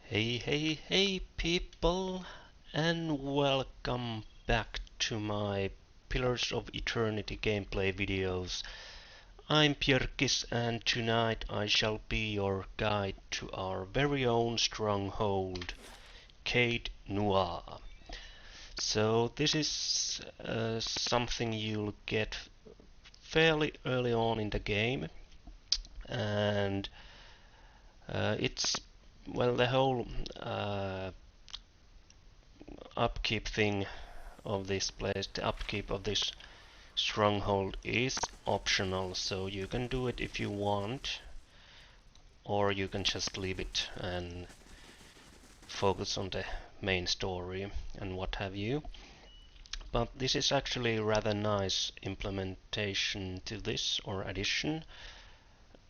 Hey, hey, hey, people, and welcome back to my Pillars of Eternity gameplay videos. I'm Pierkis, and tonight I shall be your guide to our very own stronghold, Caed Nua. So this is something you'll get fairly early on in the game, and it's well the whole upkeep thing of this place, the upkeep of this stronghold is optional, so you can do it if you want, or you can just leave it and focus on the main story and what have you. But this is actually a rather nice implementation to this, or addition,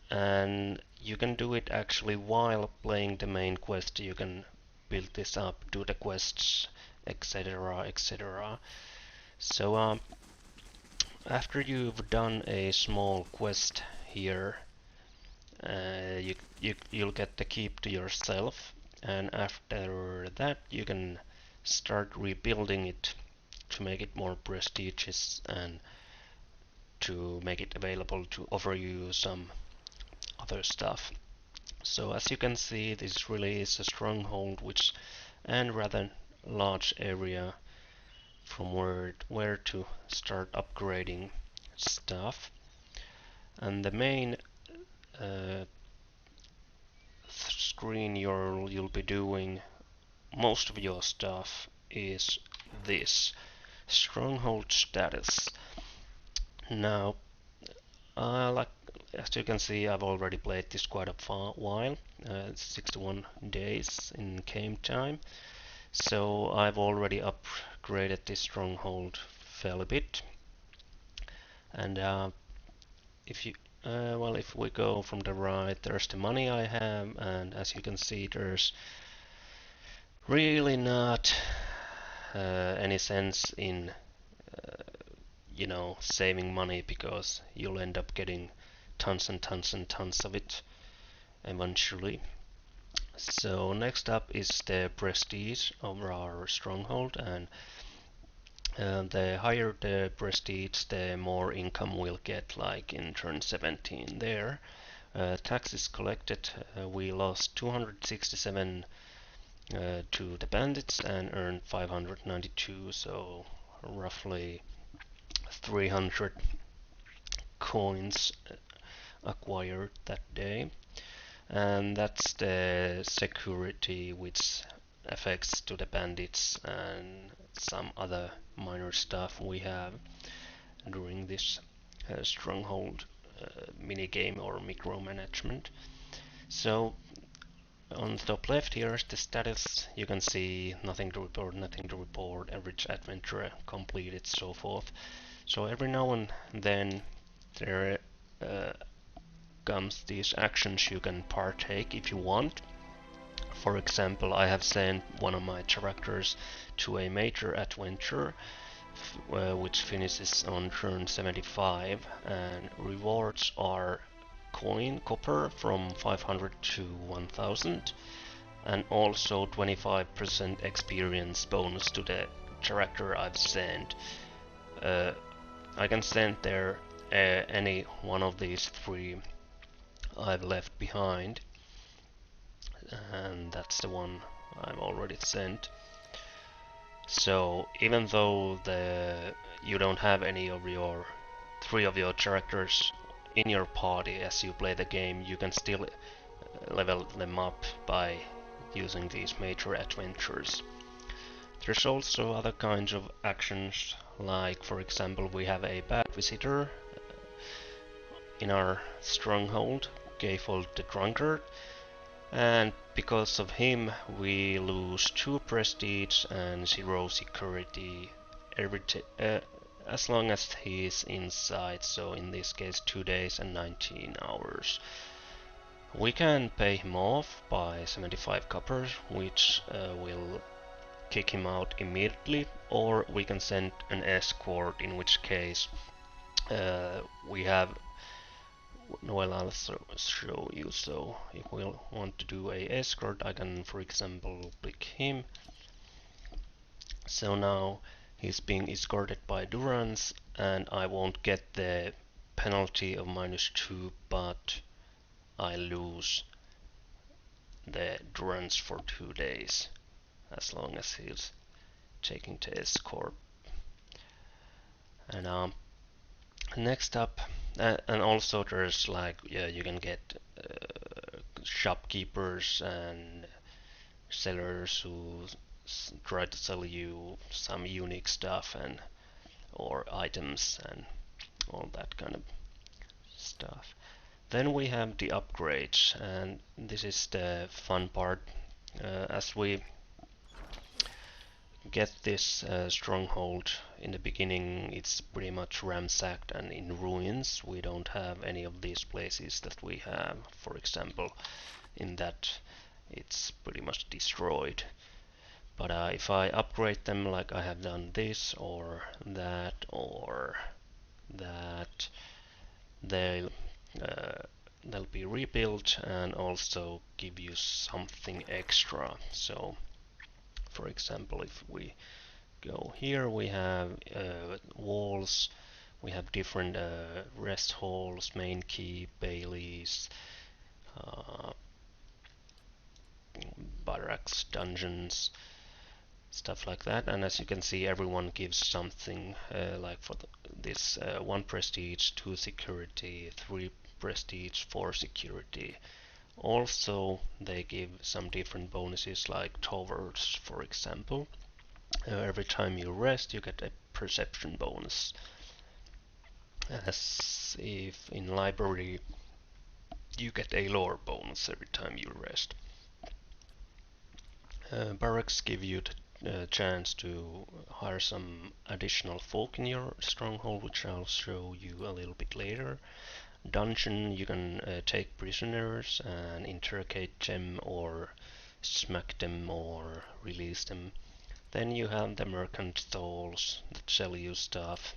and you can do it actually while playing the main quest. You can build this up, do the quests, etc, etc. So after you've done a small quest here, you'll get the keep to yourself, and after that you can start rebuilding it to make it more prestigious and to make it available to offer you some other stuff. So as you can see, this really is a stronghold which and rather large area from where to start upgrading stuff. And the main uh, screen you'll be doing most of your stuff is this stronghold status. Now, like as you can see, I've already played this quite a while, 61 days in game time. So I've already upgraded this stronghold fairly bit. And if you if we go from the right, there's the money I have, and as you can see, there's really not any sense in saving money, because you'll end up getting tons and tons and tons of it eventually. So next up is the prestige of our stronghold, and the higher the prestige, the more income we'll get, like in turn 17 there. Taxes collected, we lost 267 to the bandits and earned 592, so roughly 300 coins acquired that day. And that's the security which affects to the bandits and some other minor stuff we have during this stronghold minigame or micromanagement. So on the top left here is the status. You can see nothing to report, nothing to report, average adventure completed, so forth. So every now and then there comes these actions you can partake if you want. For example, I have sent one of my characters to a major adventure which finishes on turn 75, and rewards are copper from 500 to 1000, and also 25% experience bonus to the character I've sent. I can send there any one of these three I've left behind, and that's the one I've already sent. So even though you don't have any of your three of your characters in your party as you play the game, you can still level them up by using these major adventures. There's also other kinds of actions, like for example we have a bad visitor in our stronghold, Caed the Drunkard, and because of him we lose 2 prestige and 0 security as long as he is inside, so in this case 2 days and 19 hours. We can pay him off by 75 copper, which will kick him out immediately, or we can send an escort, in which case we have well, I'll show you. So if we want to do a escort, I can, for example, click him. So now he's being escorted by Durance, and I won't get the penalty of -2, but I lose the Durance for 2 days as long as he's taking the escort. And next up, and also there's like, yeah, you can get shopkeepers and sellers who try to sell you some unique stuff and or items and all that kind of stuff. Then we have the upgrades, and this is the fun part. As we get this stronghold in the beginning, it's pretty much ransacked and in ruins. We don't have any of these places that we have, for example, in that it's pretty much destroyed. But if I upgrade them like I have done this or that, they'll uh, they'll be rebuilt and also give you something extra. So for example, if we go here, we have walls, we have different rest halls, main keep, baileys, uh, barracks, dungeons, stuff like that. And as you can see, everyone gives something, like for this 1 prestige, 2 security, 3 prestige, 4 security. Also they give some different bonuses like towers, for example. Every time you rest you get a perception bonus, as if in library you get a lore bonus every time you rest. Barracks give you the chance to hire some additional folk in your stronghold, which I'll show you a little bit later. Dungeon, you can take prisoners and interrogate them or smack them or release them. Then you have the merchant stalls that sell you stuff.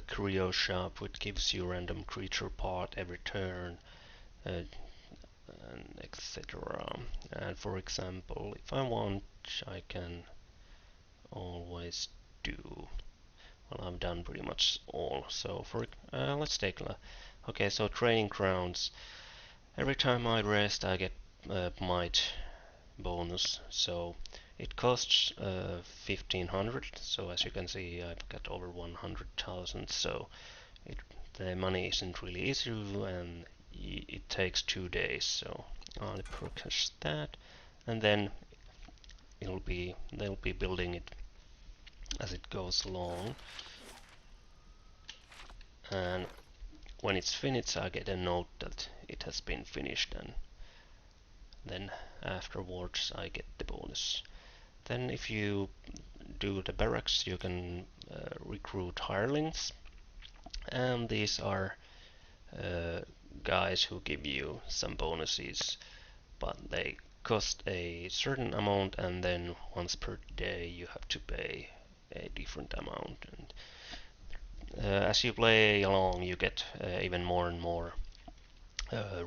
Curio shop, which gives you random creature part every turn, and etc. And for example, if I want, I can always do. Well, I've done pretty much all. So for let's take okay. So training grounds. Every time I rest, I get might bonus. So it costs 1500. So as you can see, I've got over 100,000. So the money isn't really issue, and it takes 2 days. So I'll purchase that, and then they'll be building it as it goes along. And when it's finished, I get a note that it has been finished, and then afterwards I get the bonus. Then if you do the barracks, you can recruit hirelings, and these are guys who give you some bonuses, but they cost a certain amount, and then once per day you have to pay a different amount. And as you play along, you get even more and more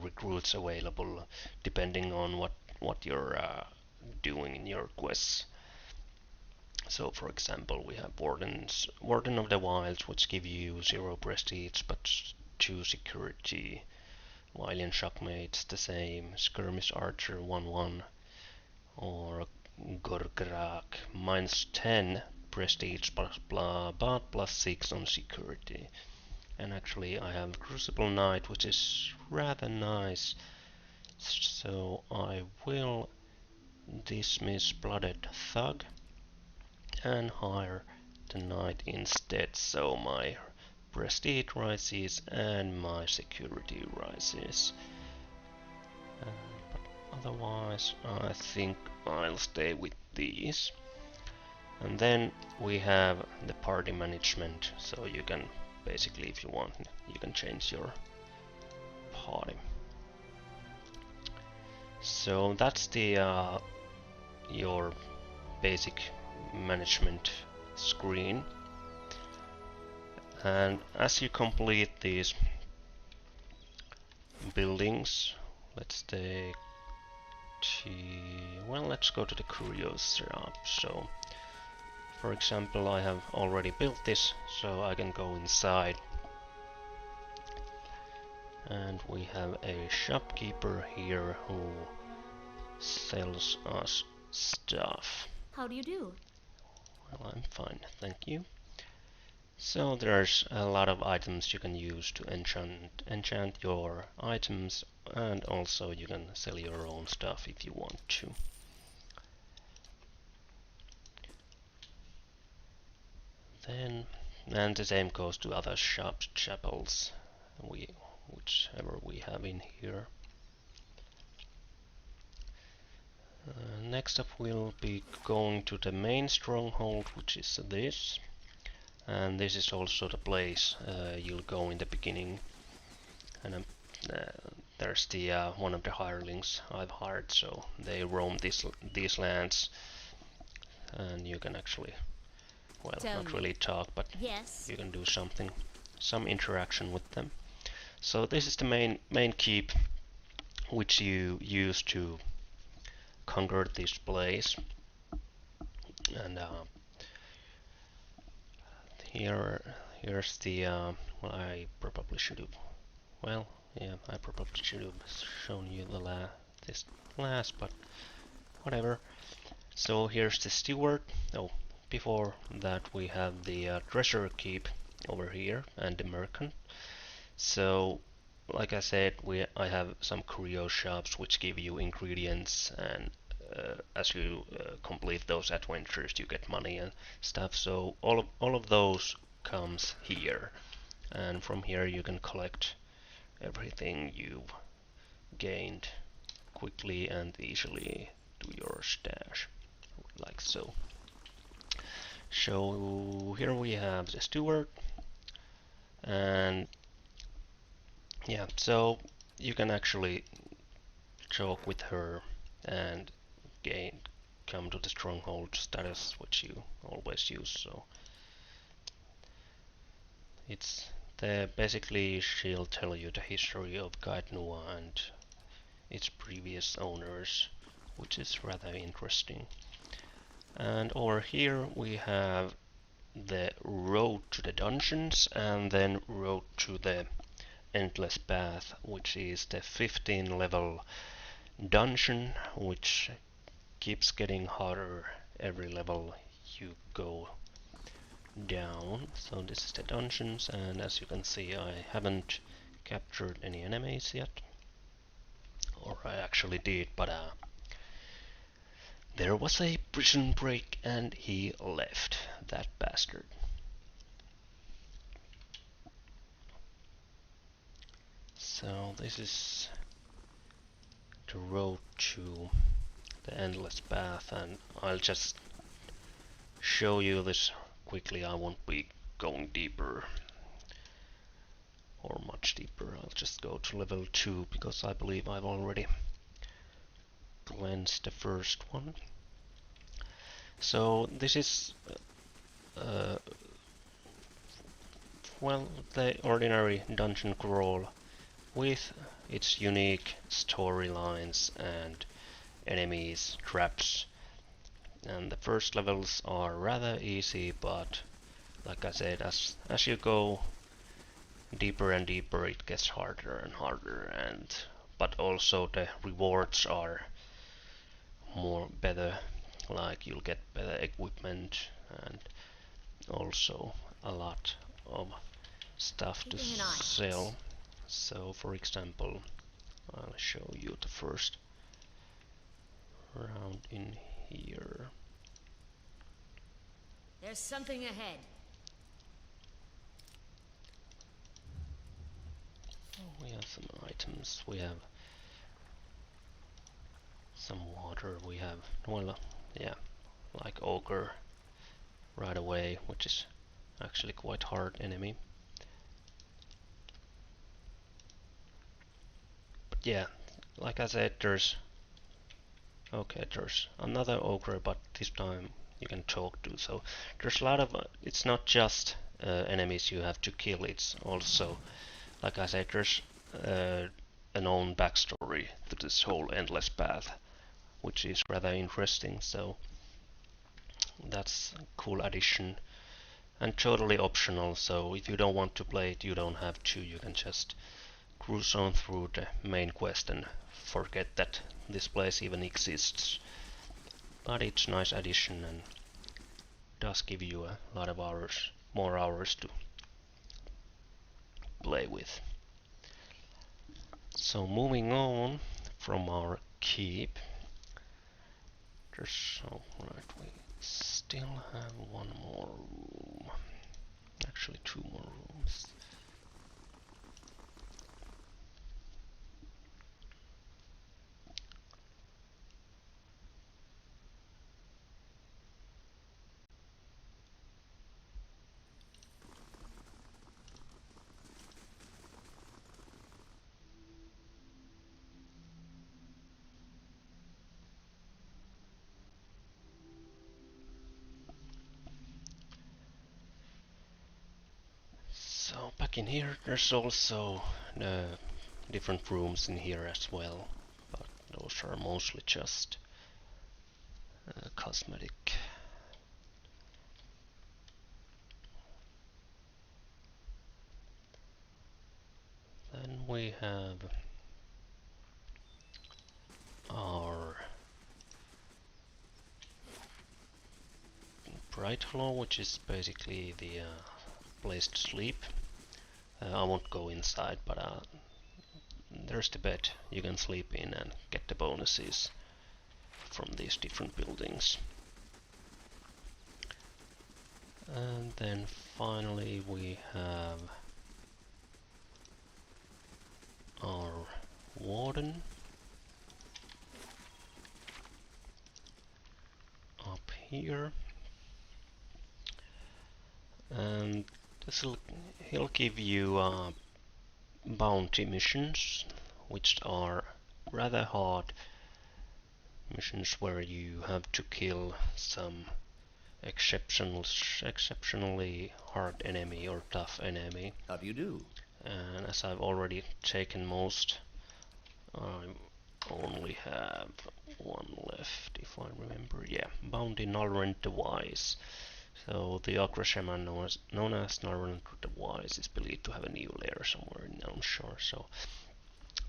recruits available, depending on what you're doing in your quests. So, for example, we have Warden of the Wilds, which give you 0 prestige but 2 security. Valiant Shockmates, the same. Skirmish Archer 1-1, or Gorgrak, -10 prestige but +6 on security. And actually I have Crucible Knight, which is rather nice, so I will dismiss Blooded Thug and hire the Knight instead, so my prestige rises and my security rises. But otherwise I think I'll stay with these. And then we have the party management, so you can basically, if you want, you can change your party. So that's the your basic management screen. And as you complete these buildings. Let's take well, let's go to the curios shop. So for example, I have already built this, so I can go inside. And we have a shopkeeper here who sells us stuff. How do you do? Well, I'm fine, thank you. So there's a lot of items you can use to enchant your items, and also you can sell your own stuff if you want to. Then, and the same goes to other shops, chapels, whichever we have in here. Next up we'll be going to the main stronghold, which is this. And this is also the place you'll go in the beginning. And there's the one of the hirelings I've hired, so they roam these lands, and you can actually, well, not really talk, but yes, you can do some interaction with them. So this is the main keep, which you use to conquer this place. And here's the well, I probably should have, well, yeah, I probably should have shown you this last, but whatever. So here's the steward. Oh, before that we have the treasure keep over here and the merchant. So like I said, I have some curio shops which give you ingredients, and as you complete those adventures you get money and stuff. So all of those comes here, and from here you can collect everything you've gained quickly and easily to your stash, like so. So here we have the steward, and yeah, so you can actually talk with her and come to the stronghold status, which you always use. So it's basically she'll tell you the history of Caed Nua and its previous owners, which is rather interesting. And over here we have the road to the dungeons, and then road to the endless path, which is the 15 level dungeon, which keeps getting harder every level you go down. So this is the dungeons, and as you can see, I haven't captured any enemies yet, or I actually did, but there was a prison break and he left, that bastard. So this is the road to the endless path, and I'll just show you this quickly. I won't be going deeper or much deeper. I'll just go to level 2 because I believe I've already cleansed the first one. So this is well, the ordinary dungeon crawl with its unique storylines and enemies, traps. And the first levels are rather easy, but like I said, as you go deeper and deeper it gets harder and harder, and but also the rewards are better, like you'll get better equipment and also a lot of stuff to sell. So for example, I'll show you the first round in here. There's something ahead. We have some items, we have some water, we have, well, yeah, like ogre right away, which is actually quite hard enemy. But yeah, like I said, there's another ogre, but this time you can talk to. So there's a lot of it's not just enemies you have to kill, it's also, like I said, there's an own backstory to this whole endless path, which is rather interesting. So that's a cool addition and totally optional. So if you don't want to play it, you don't have to. You can just cruise on through the main quest and forget that this place even exists. But it's a nice addition and does give you a lot of hours, more hours to play with. So moving on from our keep, right, we still have one more room, actually two more rooms. So back in here, there's also different rooms in here as well, but those are mostly just cosmetic. Then we have our bright hollow, which is basically the place to sleep. I won't go inside, but there's the bed you can sleep in and get the bonuses from these different buildings. And then finally we have our warden up here, and he'll give you bounty missions, which are rather hard missions where you have to kill some exceptionally hard enemy or tough enemy. How do you do? And as I've already taken most, I only have one left, if I remember. Yeah, Bounty Nalrend the Wise. So the Okra Shaman known as Nalrend the Wise is believed to have a new lair somewhere in Elmshire. So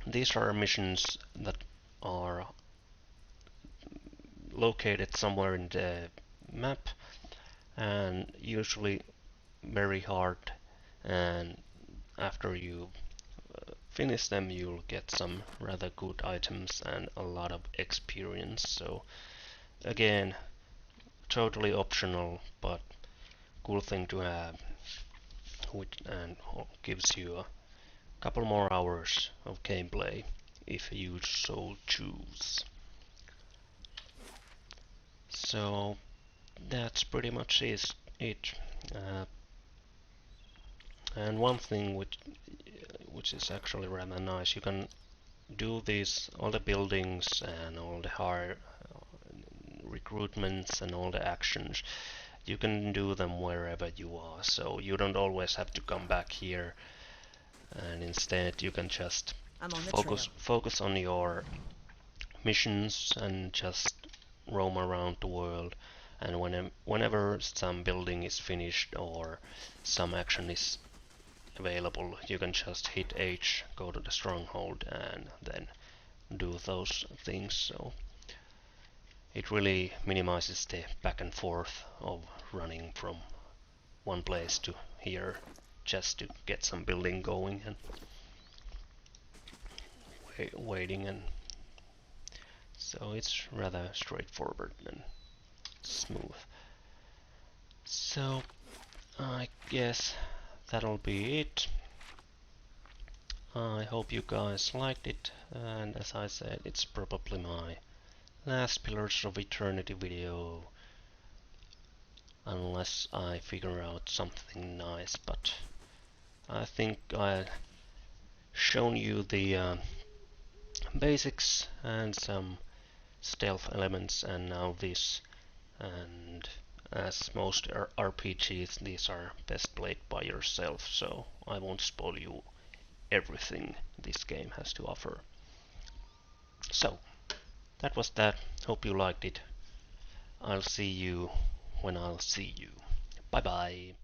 these are missions that are located somewhere in the map and usually very hard, and after you finish them you'll get some rather good items and a lot of experience. So again, totally optional but cool thing to have, which and gives you a couple more hours of gameplay if you so choose. So that's pretty much it. And one thing which is actually rather nice, you can do these all the buildings and all the hire recruitments and all the actions. You can do them wherever you are, so you don't always have to come back here, and instead you can just focus on your missions and just roam around the world, and whenever some building is finished or some action is available, you can just hit H, go to the Stronghold, and then do those things. So it really minimizes the back and forth of running from one place to here just to get some building going and waiting, and so it's rather straightforward and smooth. So I guess that'll be it. I hope you guys liked it, and as I said, it's probably my last Pillars of Eternity video, unless I figure out something nice, but I think I've shown you the basics and some stealth elements, and now this, and as most RPGs, these are best played by yourself, so I won't spoil you everything this game has to offer. So, that was that. Hope you liked it. I'll see you when I'll see you. Bye bye.